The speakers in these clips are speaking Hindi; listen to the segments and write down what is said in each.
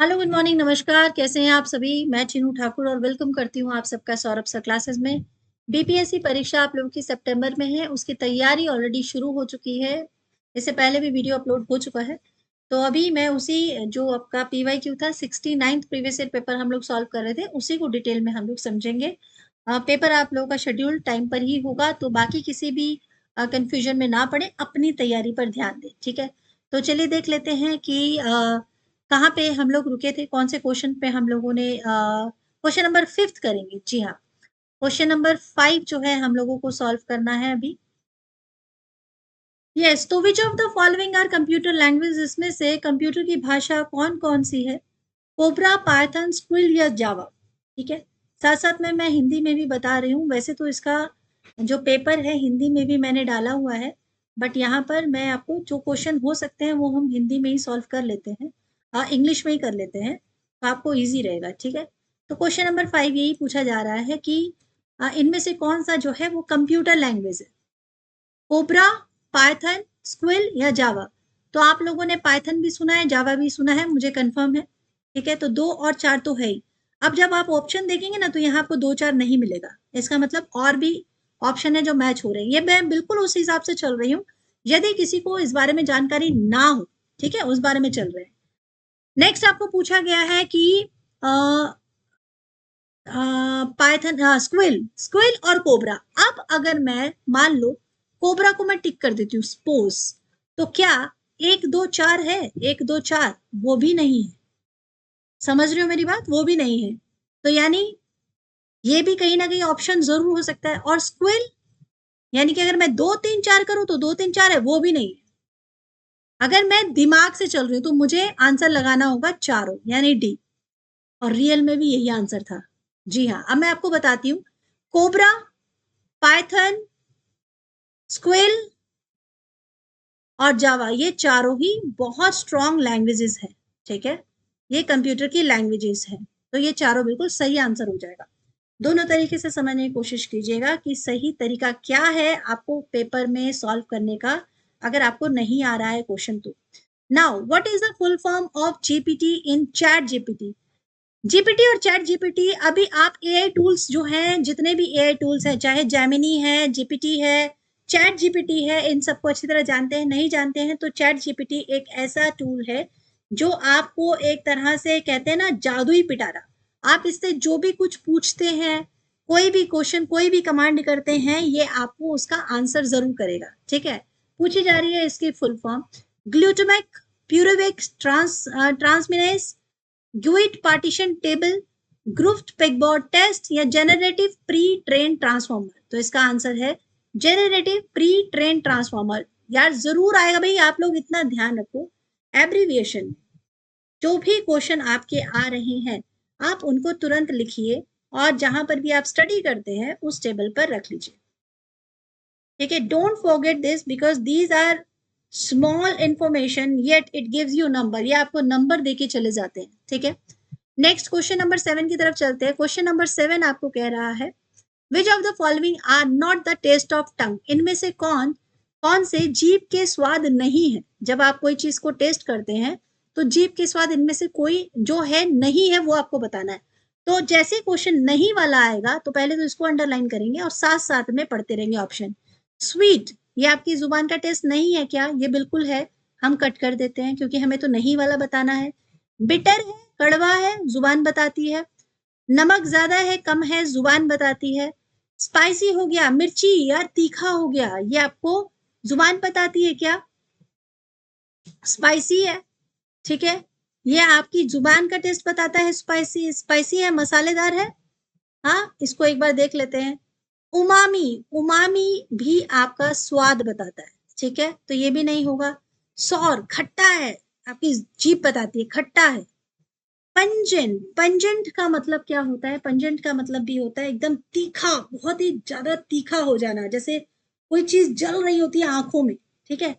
हेलो, गुड मॉर्निंग, नमस्कार। कैसे हैं आप सभी? मैं चीनू ठाकुर और वेलकम करती हूँ आप सबका सौरभ सर क्लासेस में। बीपीएससी परीक्षा आप लोगों की सितंबर में है, उसकी तैयारी ऑलरेडी शुरू हो चुकी है। इससे पहले भी वीडियो अपलोड हो चुका है। तो अभी मैं उसी जो आपका पीवाईक्यू था 69th प्रीवियस ईयर पेपर हम लोग सॉल्व कर रहे थे, उसी को डिटेल में हम लोग समझेंगे। पेपर आप लोगों का शेड्यूल टाइम पर ही होगा, तो बाकी किसी भी कंफ्यूजन में ना पड़े, अपनी तैयारी पर ध्यान दें। ठीक है, तो चलिए देख लेते हैं कि कहाँ पे हम लोग रुके थे, कौन से क्वेश्चन पे हम लोगों ने क्वेश्चन नंबर 5 करेंगे। जी हाँ, क्वेश्चन नंबर 5 जो है हम लोगों को सॉल्व करना है अभी। यस, तो which of the following are computer language, इसमें से कंप्यूटर की भाषा कौन कौन सी है? कोबरा, पाइथन, स्क्विल या जावा? ठीक है, साथ साथ में मैं हिंदी में भी बता रही हूँ। वैसे तो इसका जो पेपर है हिंदी में भी मैंने डाला हुआ है, बट यहाँ पर मैं आपको जो क्वेश्चन हो सकते हैं वो हम हिंदी में ही सॉल्व कर लेते हैं, इंग्लिश में ही कर लेते हैं, तो आपको इजी रहेगा। ठीक है, तो क्वेश्चन नंबर 5 यही पूछा जा रहा है कि इनमें से कौन सा जो है वो कंप्यूटर लैंग्वेज है? कोबरा, पाइथन, स्क्विल या जावा? तो आप लोगों ने पाइथन भी सुना है, जावा भी सुना है, मुझे कंफर्म है। ठीक है, तो 2 और 4 तो है ही। अब जब आप ऑप्शन देखेंगे ना, तो यहाँ आपको 2-4 नहीं मिलेगा। इसका मतलब और भी ऑप्शन है जो मैच हो रहे हैं। ये मैं बिल्कुल उस हिसाब से चल रही हूँ, यदि किसी को इस बारे में जानकारी ना हो, ठीक है, उस बारे में चल रहे हैं। नेक्स्ट आपको पूछा गया है कि पाइथन, स्क्विल, स्क्विल और कोबरा। अब अगर मैं मान लो कोबरा को मैं टिक कर देती हूँ सपोज, तो क्या 1 2 4 है? 1 2 4 वो भी नहीं है। समझ रहे हो मेरी बात? वो भी नहीं है। तो यानी ये भी कहीं ना कहीं ऑप्शन जरूर हो सकता है। और स्क्विल यानी कि अगर मैं 2 3 4 करूं तो 2 3 4 है, वो भी नहीं है। अगर मैं दिमाग से चल रही हूँ तो मुझे आंसर लगाना होगा चारों, यानी डी। और रियल में भी यही आंसर था। जी हाँ, अब मैं आपको बताती हूँ। कोबरा, पाइथन, स्क्विल और जावा, ये चारों ही बहुत स्ट्रॉन्ग लैंग्वेजेस हैं। ठीक है, ये कंप्यूटर की लैंग्वेजेस हैं, तो ये चारों बिल्कुल सही आंसर हो जाएगा। दोनों तरीके से समझने की कोशिश कीजिएगा कि सही तरीका क्या है आपको पेपर में सॉल्व करने का, अगर आपको नहीं आ रहा है क्वेश्चन तो। Now what is the full form of GPT in chat GPT? GPT और चैट जीपीटी, अभी आप एआई टूल्स जो हैं, जितने भी एआई टूल्स हैं, चाहे जेमिनी है, जीपीटी है, चैट जीपीटी है, इन सबको अच्छी तरह जानते हैं? नहीं जानते हैं तो चैट जीपीटी एक ऐसा टूल है जो आपको एक तरह से कहते हैं ना, जादुई पिटारा। आप इससे जो भी कुछ पूछते हैं, कोई भी क्वेश्चन, कोई भी कमांड करते हैं, ये आपको उसका आंसर जरूर करेगा। ठीक है, पूछी जा रही है इसकी full form. Glutamic, pyruvic transaminase, यूइट partition table, grouped pegboard test या जेनरेटिव प्री ट्रेन ट्रांसफॉर्मर? तो इसका आंसर है जेनरेटिव प्री ट्रेन ट्रांसफॉर्मर। यार जरूर आएगा भाई, आप लोग इतना ध्यान रखो। एब्रीविएशन, जो भी क्वेश्चन आपके आ रहे हैं आप उनको तुरंत लिखिए, और जहां पर भी आप स्टडी करते हैं उस टेबल पर रख लीजिए। ठीक है, don't forget this because these are small information yet it gives you number. ये आपको नंबर देके चले जाते हैं। ठीक है, नेक्स्ट क्वेश्चन नंबर 7 की तरफ चलते हैं। क्वेश्चन नंबर 7 आपको कह रहा है which of the following are not the taste of tongue? इनमें से कौन कौन से जीभ के स्वाद नहीं है? जब आप कोई चीज को टेस्ट करते हैं तो जीभ के स्वाद इनमें से कोई जो है नहीं है, वो आपको बताना है। तो जैसे क्वेश्चन नहीं वाला आएगा तो पहले तो इसको अंडरलाइन करेंगे और साथ साथ में पढ़ते रहेंगे ऑप्शन। स्वीट, ये आपकी जुबान का टेस्ट नहीं है क्या? ये बिल्कुल है, हम कट कर देते हैं क्योंकि हमें तो नहीं वाला बताना है। बिटर है, कड़वा है, जुबान बताती है। नमक ज्यादा है, कम है, जुबान बताती है। स्पाइसी हो गया, मिर्ची या तीखा हो गया, ये आपको जुबान बताती है क्या? स्पाइसी है, ठीक है, ये आपकी जुबान का टेस्ट बताता है। स्पाइसी, स्पाइसी है, मसालेदार है। हाँ, इसको एक बार देख लेते हैं। उमामी, उमामी भी आपका स्वाद बताता है। ठीक है, तो ये भी नहीं होगा। सौर, खट्टा है, आपकी जीभ बताती है खट्टा है। पंजेंट, पंजेंट का मतलब क्या होता है? पंजेंट का मतलब भी होता है एकदम तीखा, बहुत ही ज्यादा तीखा हो जाना, जैसे कोई चीज जल रही होती है आंखों में। ठीक है,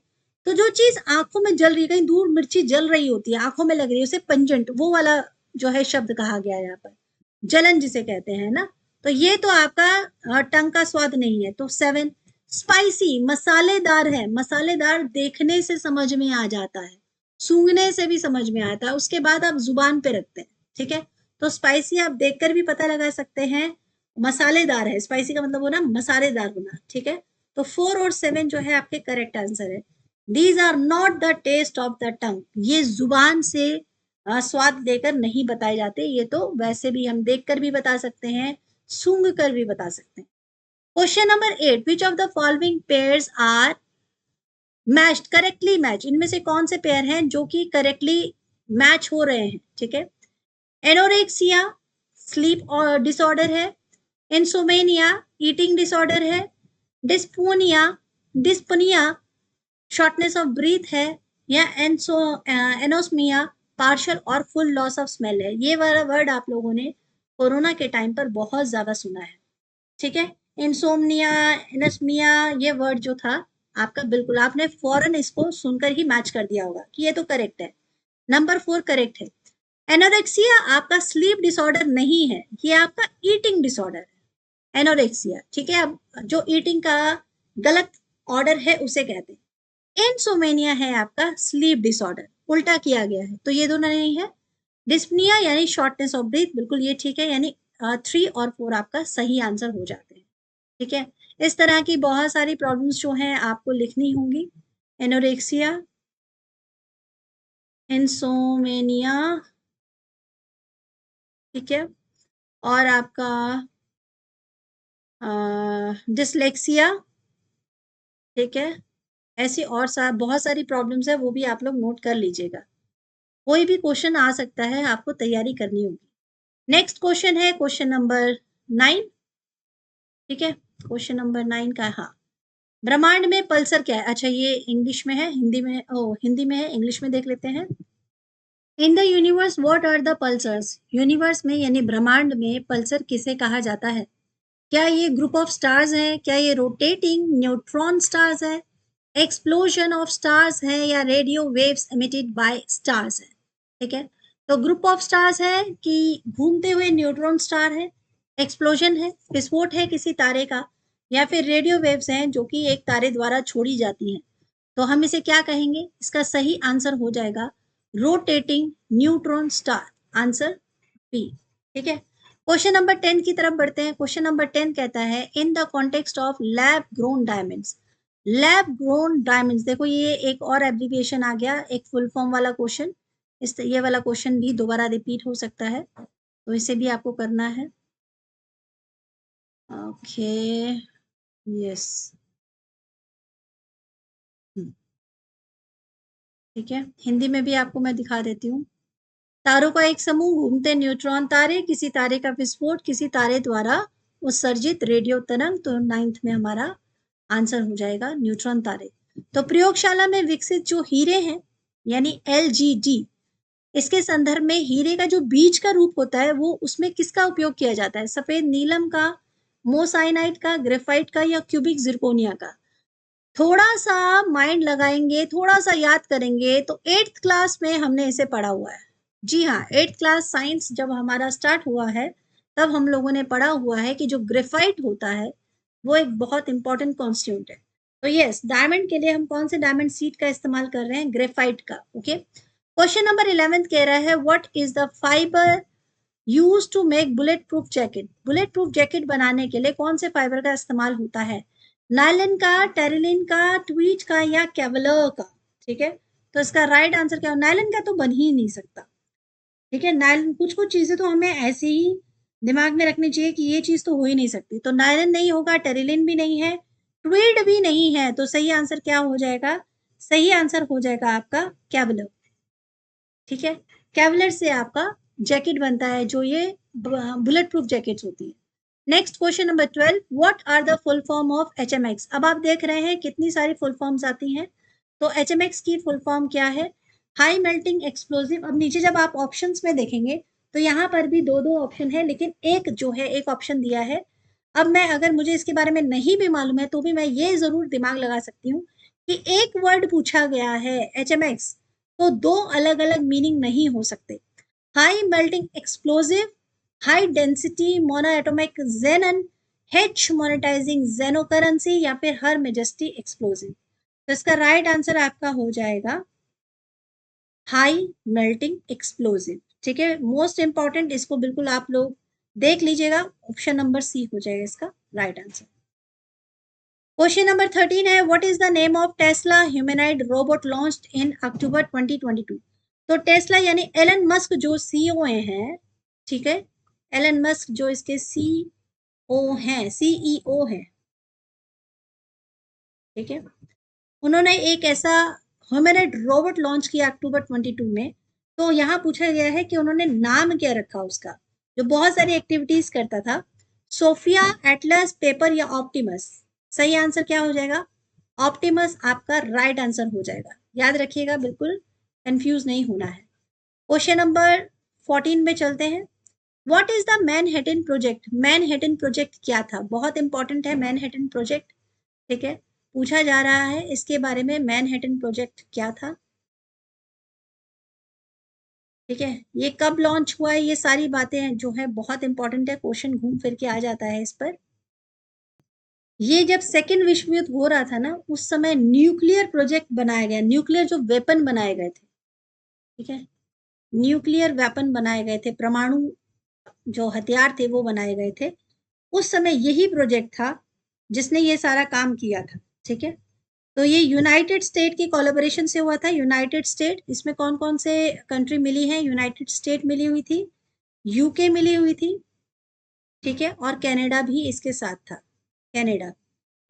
तो जो चीज आंखों में जल रही है, कहीं दूर मिर्ची जल रही होती है, आंखों में लग रही है, उसे पंजेंट, वो वाला जो है शब्द कहा गया है यहाँ पर, जलन जिसे कहते हैं ना। तो ये तो आपका टंग का स्वाद नहीं है। तो 7, स्पाइसी, मसालेदार है, मसालेदार देखने से समझ में आ जाता है। सूंघने से भी समझ में आता है, उसके बाद आप जुबान पे रखते हैं, ठीक है। तो स्पाइसी आप देखकर भी पता लगा सकते हैं, मसालेदार है, स्पाइसी का मतलब वो ना मसालेदार होना, ठीक है। तो 4 और 7 जो है आपके करेक्ट आंसर है। These are not the taste of the tongue, ये जुबान से स्वाद देकर नहीं बताए जाते, ये तो वैसे भी हम देखकर भी बता सकते हैं, सूंघ कर भी बता सकते हैं। Question number 8, which of the following pairs are matched, correctly match, इनमें से कौन से पेयर हैं जो कि करेक्टली मैच हो रहे हैं, ठीक है। एनोरेक्सिया स्लीप और डिसऑर्डर है, इंसोमेनिया ईटिंग डिसऑर्डर है, डिस्पोनिया डिस्पनिया शॉर्टनेस ऑफ ब्रीथ है, या एनोस्मिया पार्शियल और फुल लॉस ऑफ स्मेल है। ये वाला वर्ड आप लोगों ने कोरोना के टाइम पर बहुत ज्यादा सुना है, ठीक है। इंसोमनिया, एनोस्मिया, ये वर्ड जो था आपका, बिल्कुल आपने फौरन इसको सुनकर ही मैच कर दिया होगा कि ये तो करेक्ट है। नंबर 4 करेक्ट है। एनोरेक्सिया आपका स्लीप डिसऑर्डर नहीं है, ये आपका ईटिंग डिसऑर्डर है एनोरेक्सिया, ठीक है। अब जो ईटिंग का गलत ऑर्डर है उसे कहते हैं। इंसोमेनिया है आपका स्लीप डिसऑर्डर, उल्टा किया गया है, तो ये दोनों नहीं है। डिस्पनिया यानी शॉर्टनेस ऑफ ब्रीथ, बिल्कुल ये ठीक है, यानी 3 और 4 आपका सही आंसर हो जाते हैं, ठीक है। इस तरह की बहुत सारी प्रॉब्लम्स जो हैं आपको लिखनी होंगी। एनोरेक्सिया, इंसोमेनिया, ठीक है, और आपका डिसलेक्सिया, ठीक है। ऐसी और बहुत सारी प्रॉब्लम्स है, वो भी आप लोग नोट कर लीजिएगा। कोई भी क्वेश्चन आ सकता है, आपको तैयारी करनी होगी। नेक्स्ट क्वेश्चन है क्वेश्चन नंबर 9, ठीक है। क्वेश्चन नंबर 9 का, हाँ, ब्रह्मांड में पल्सर क्या है? अच्छा, ये इंग्लिश में है, हिंदी में, हिंदी में है, इंग्लिश में देख लेते हैं। In the universe what are the pulsars, universe में यानी ब्रह्मांड में पल्सर किसे कहा जाता है? क्या ये ग्रुप ऑफ स्टार्स है, क्या ये रोटेटिंग न्यूट्रॉन स्टार्स है, एक्सप्लोजन ऑफ स्टार्स है, या radio waves emitted by stars है, ठीक है। तो ग्रुप ऑफ स्टार्स है कि घूमते हुए न्यूट्रॉन स्टार है, एक्सप्लोजन है, विस्फोट है किसी तारे का, या फिर रेडियो वेव्स हैं जो कि एक तारे द्वारा छोड़ी जाती हैं। तो हम इसे क्या कहेंगे? इसका सही आंसर हो जाएगा रोटेटिंग न्यूट्रॉन स्टार, आंसर बी, ठीक है। क्वेश्चन नंबर 10 की तरफ बढ़ते हैं। क्वेश्चन नंबर 10 कहता है in the context of lab grown diamonds, lab grown diamonds, देखो ये एक और एब्रिविएशन आ गया, एक फुल फॉर्म वाला क्वेश्चन, इस ये वाला क्वेश्चन भी दोबारा रिपीट हो सकता है, तो इसे भी आपको करना है। ओके, यस, ठीक है, हिंदी में भी आपको मैं दिखा देती हूँ। तारों का एक समूह, घूमते न्यूट्रॉन तारे, किसी तारे का विस्फोट, किसी तारे द्वारा उत्सर्जित रेडियो तरंग, तो 9th में हमारा आंसर हो जाएगा न्यूट्रॉन तारे। तो प्रयोगशाला में विकसित जो हीरे हैं यानी LGD, इसके संदर्भ में हीरे का जो बीज का रूप होता है वो उसमें किसका उपयोग किया जाता है? सफेद नीलम का, मोसाइनाइट का, ग्रेफाइट का, या क्यूबिक जिरकोनिया का? थोड़ा सा माइंड लगाएंगे, थोड़ा सा याद करेंगे तो 8th क्लास में हमने इसे पढ़ा हुआ है। जी हाँ, 8th क्लास साइंस जब हमारा स्टार्ट हुआ है तब हम लोगों ने पढ़ा हुआ है कि जो ग्रेफाइट होता है वो एक बहुत इंपॉर्टेंट कॉन्स्टिट्यूएंट है। तो यस, डायमंड के लिए हम कौन से डायमंड सीड का इस्तेमाल कर रहे हैं? ग्रेफाइट का, ओके। क्वेश्चन नंबर 11 कह रहा है what is the fibre use to make bulletproof jacket, bulletproof jacket बनाने के लिए कौन से फाइबर का इस्तेमाल होता है? नायलन का, टेरिलिन का, ट्वीट का, या केवलर का, ठीक है। तो इसका राइट आंसर क्या है? नायलन का तो बन ही नहीं सकता, ठीक है। नायलन, कुछ कुछ चीजें तो हमें ऐसे ही दिमाग में रखनी चाहिए कि ये चीज तो हो ही नहीं सकती, तो नायलन नहीं होगा, टेरिलिन भी नहीं है, ट्वीड भी नहीं है, तो सही आंसर क्या हो जाएगा? सही आंसर हो जाएगा आपका केवलर, ठीक है। केवलर से आपका जैकेट बनता है, जो ये बुलेट प्रूफ जैकेट्स होती है। Next question number 12, what are the full form of HMX? अब आप देख रहे हैं कितनी सारी फुल फॉर्म्स आती हैं, तो HMX की फुल फॉर्म क्या है? High melting explosive. अब नीचे जब आप ऑप्शंस में देखेंगे तो यहाँ पर भी दो दो ऑप्शन है, लेकिन एक जो है एक ऑप्शन दिया है। अब मैं, अगर मुझे इसके बारे में नहीं भी मालूम है तो भी मैं ये जरूर दिमाग लगा सकती हूँ कि एक वर्ड पूछा गया है HMX, तो दो अलग अलग मीनिंग नहीं हो सकते। High melting explosive, high density monoatomic xenon, हेच मोनेटाइजिंग जेनो करेंसी, या फिर हर मेजेस्टी एक्सप्लोसिव। तो इसका राइट आंसर आपका हो जाएगा हाई मेल्टिंग एक्सप्लोजिव, ठीक है। मोस्ट इंपॉर्टेंट, इसको बिल्कुल आप लोग देख लीजिएगा, ऑप्शन नंबर सी हो जाएगा इसका राइट आंसर। क्वेश्चन नंबर 13 है, what is the name of Tesla humanoid robot launched in October 2022। तो टेस्ला यानी एलन मस्क जो सीईओ हैं, ठीक है, एलन मस्क जो इसके सीईओ हैं, ठीक है, उन्होंने एक ऐसा ह्यूमनॉइड रोबोट लॉन्च किया अक्टूबर 22 में। तो यहाँ पूछा गया है कि उन्होंने नाम क्या रखा उसका, जो बहुत सारी एक्टिविटीज करता था। सोफिया, एटलस, पेपर या ऑप्टिमस। सही आंसर क्या हो जाएगा? ऑप्टिमस आपका राइट आंसर हो जाएगा, याद रखिएगा, बिल्कुल कंफ्यूज नहीं होना है। क्वेश्चन नंबर 14 में चलते हैं। What is the Manhattan project. Manhattan project क्या था? बहुत इंपॉर्टेंट है मैनहट्टन प्रोजेक्ट, ठीक है, पूछा जा रहा है इसके बारे में, मैनहट्टन प्रोजेक्ट क्या था, ठीक है, ये कब लॉन्च हुआ है, ये सारी बातें जो है बहुत इंपॉर्टेंट है, क्वेश्चन घूम फिर के आ जाता है इस पर। ये जब सेकेंड विश्व युद्ध हो रहा था ना, उस समय न्यूक्लियर प्रोजेक्ट बनाया गया, न्यूक्लियर जो वेपन बनाए गए थे, ठीक है, न्यूक्लियर वेपन बनाए गए थे, परमाणु जो हथियार थे वो बनाए गए थे, उस समय यही प्रोजेक्ट था जिसने ये सारा काम किया था, ठीक है। तो ये यूनाइटेड स्टेट की कोलैबोरेशन से हुआ था, यूनाइटेड स्टेट, इसमें कौन कौन से कंट्री मिली है? यूनाइटेड स्टेट मिली हुई थी, यूके मिली हुई थी, ठीक है, और कनाडा भी इसके साथ था, कनाडा।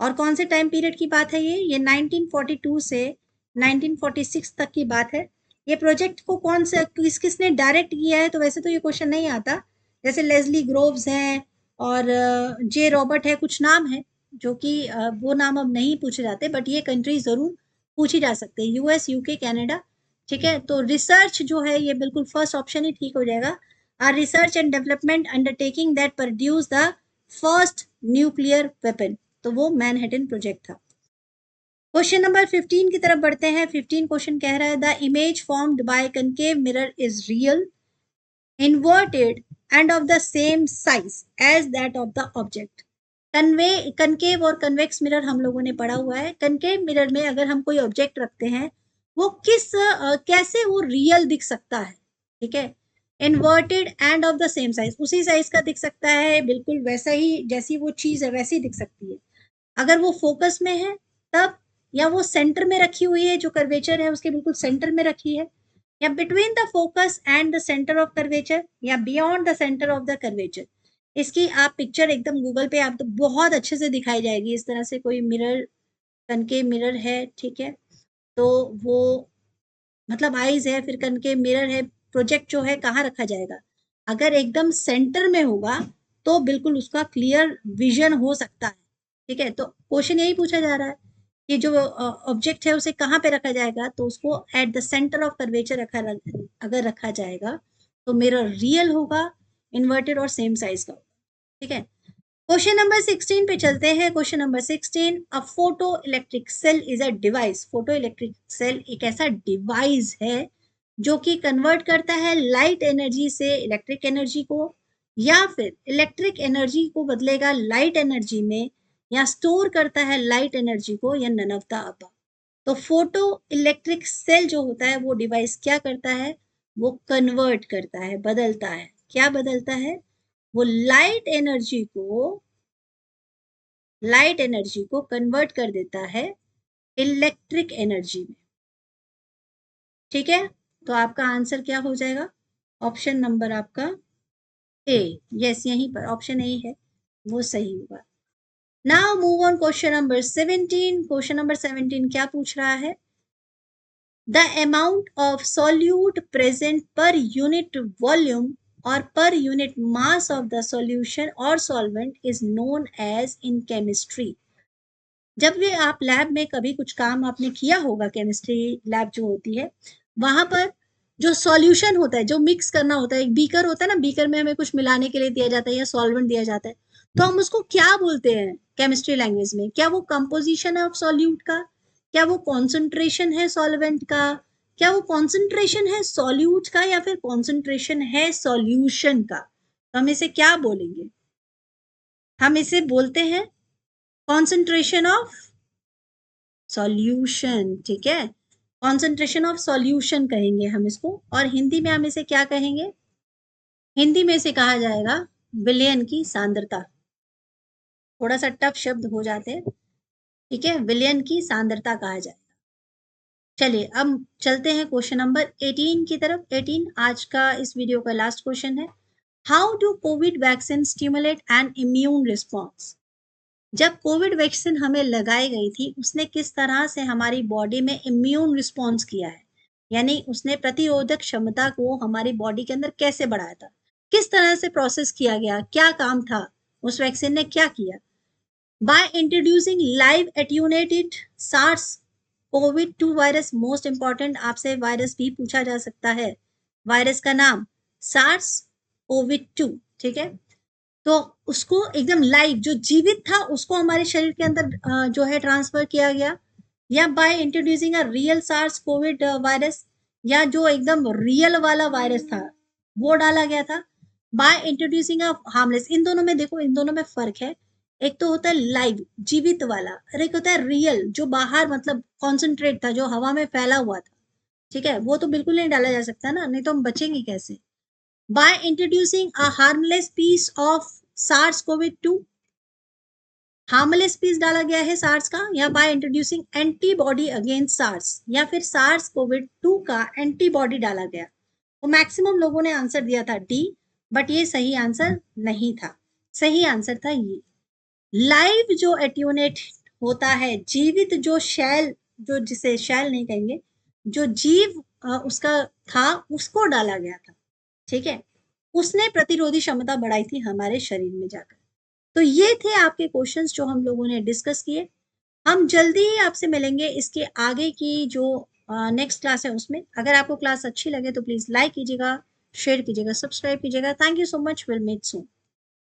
और कौन से टाइम पीरियड की बात है ये 1942 से 1946 तक की बात है। ये प्रोजेक्ट को कौन सा किसने डायरेक्ट किया है, तो वैसे तो ये क्वेश्चन नहीं आता, जैसे लेस्ली ग्रोव्स हैं और जे रॉबर्ट है, कुछ नाम है जो कि वो नाम अब नहीं पूछे जाते, बट ये कंट्री जरूर पूछी जा सकते हैं, यूएस, यूके, कनाडा, ठीक है। तो रिसर्च जो है ये बिल्कुल फर्स्ट ऑप्शन ही ठीक हो जाएगा, a research and development undertaking that produced the first nuclear weapon। तो वो मैनहट्टन प्रोजेक्ट था। क्वेश्चन नंबर 15 की तरफ बढ़ते हैं। 15 क्वेश्चन कह रहा है, the image formed by concave mirror is real, inverted and of the same size as that of the object. Concave और कन्वेक्स मिरर हम लोगों ने पढ़ा हुआ है। कनकेव मिरर में अगर हम कोई ऑब्जेक्ट रखते हैं, वो कैसे वो रियल दिख सकता है, ठीक है। Inverted and of the same size, उसी साइज का दिख सकता है, बिल्कुल वैसा ही, जैसी वो चीज है वैसी दिख सकती है। अगर वो फोकस में है तब, या वो सेंटर में रखी हुई है, जो कर्वेचर है उसके बिल्कुल सेंटर में रखी है, या between the focus and the centre of curvature, या beyond the centre of the curvature. इसकी आप पिक्चर एकदम गूगल पे आप तो बहुत अच्छे से दिखाई जाएगी। इस तरह से कोई मिरर, कनकेव मिरर है, ठीक है, तो वो मतलब आईज है, फिर कनकेव मिरर है, प्रोजेक्ट जो है कहाँ रखा जाएगा? अगर एकदम सेंटर में होगा तो बिल्कुल उसका क्लियर विजन हो सकता है, ठीक है। तो क्वेश्चन यही पूछा जा रहा है कि जो ऑब्जेक्ट है उसे कहाँ पे रखा जाएगा, तो उसको at the centre of curvature अगर रखा जाएगा तो मिरर रियल होगा, इन्वर्टेड और सेम साइज का, ठीक है। क्वेश्चन नंबर 16 पे चलते हैं। Question number 16, a photo electric cell is a device. Photo electric cell एक ऐसा डिवाइस है जो कि कन्वर्ट करता है लाइट एनर्जी से इलेक्ट्रिक एनर्जी को, या फिर इलेक्ट्रिक एनर्जी को बदलेगा लाइट एनर्जी में, या स्टोर करता है लाइट एनर्जी को, या नन ऑफ द अबव। तो फोटो इलेक्ट्रिक सेल जो होता है वो डिवाइस क्या करता है? वो कन्वर्ट करता है, बदलता है। क्या बदलता है? वो लाइट एनर्जी को कन्वर्ट कर देता है इलेक्ट्रिक एनर्जी में, ठीक है। तो आपका आंसर क्या हो जाएगा? ऑप्शन नंबर आपका ए, यस, यहीं पर ऑप्शन ए है, वो सही होगा। Now move on question number 17। Question number 17 क्या पूछ रहा है? The amount of solute present per unit volume और per unit mass of the solution और solvent is known as in chemistry. जब भी आप लैब में कभी कुछ काम आपने किया होगा, केमिस्ट्री लैब जो होती है, वहां पर जो सॉल्यूशन होता है, जो मिक्स करना होता है, एक बीकर होता है ना, बीकर में हमें कुछ मिलाने के लिए दिया जाता है या सॉल्वेंट दिया जाता है, तो हम उसको क्या बोलते हैं केमिस्ट्री लैंग्वेज में? क्या वो कंपोजिशन है ऑफ सॉल्यूट का, क्या वो कॉन्सेंट्रेशन है सॉल्वेंट का, क्या वो कॉन्सेंट्रेशन है सॉल्यूट का, या फिर कॉन्सेंट्रेशन है सॉल्यूशन का? तो हम इसे क्या बोलेंगे? हम इसे बोलते हैं कॉन्सेंट्रेशन ऑफ सॉल्यूशन, ठीक है। कॉन्सेंट्रेशन ऑफ सॉल्यूशन कहेंगे हम इसको, और हिंदी में हम इसे क्या कहेंगे? हिंदी में इसे कहा जाएगा विलयन की सांद्रता। थोड़ा सा टफ शब्द हो जाते हैं, ठीक है, विलयन की सांद्रता कहा जाएगा। चलिए अब चलते हैं क्वेश्चन नंबर 18 की तरफ। 18 आज का इस वीडियो का लास्ट क्वेश्चन है। How do Covid vaccine stimulate N immune response? जब कोविड वैक्सीन हमें लगाई गई थी, उसने किस तरह से हमारी बॉडी में इम्यून रिस्पॉन्स किया है, यानी उसने प्रतिरोधक क्षमता को हमारी बॉडी के अंदर कैसे बढ़ाया था, किस तरह से प्रोसेस किया गया, क्या काम था, उस वैक्सीन ने क्या किया? By introducing live attenuated SARS COVID 2 virus. Most important, आपसे वायरस भी पूछा जा सकता है। वायरस का नाम सार्स कोविड 2, ठीक है। तो उसको एकदम लाइव, जो जीवित था, उसको हमारे शरीर के अंदर जो है ट्रांसफर किया गया, या by introducing a real SARS COVID virus, या जो एकदम रियल वाला वायरस था वो डाला गया था। By introducing a harmless. इन दोनों में देखो, इन दोनों में फर्क है। एक तो होता है लाइव जीवित वाला, और एक होता है रियल जो बाहर मतलब कॉन्सेंट्रेट था, जो हवा में फैला हुआ था, ठीक है, वो तो बिल्कुल नहीं डाला जा सकता ना, नहीं तो हम बचेंगे कैसे? by introducing a harmless piece of SARS-CoV-2, harmless piece डाला गया है सार्स का, या by introducing antibody against SARS, या फिर सार्स कोविड 2 का एंटीबॉडी डाला गया। तो मैक्सिमम लोगों ने आंसर दिया था डी, बट ये सही आंसर नहीं था। सही आंसर था ये, लाइव जो एट्यूनेट होता है, जीवित जो शैल, जो जिसे शैल नहीं कहेंगे, जो जीव उसका था, उसको डाला गया था, ठीक है, उसने प्रतिरोधी क्षमता बढ़ाई थी हमारे शरीर में जाकर। तो ये थे आपके क्वेश्चंस जो हम लोगों ने डिस्कस किए। हम जल्दी ही आपसे मिलेंगे इसके आगे की जो नेक्स्ट क्लास है उसमें। अगर आपको क्लास अच्छी लगे तो प्लीज लाइक कीजिएगा, शेयर कीजिएगा, सब्सक्राइब कीजिएगा। Thank you so much, will meet soon.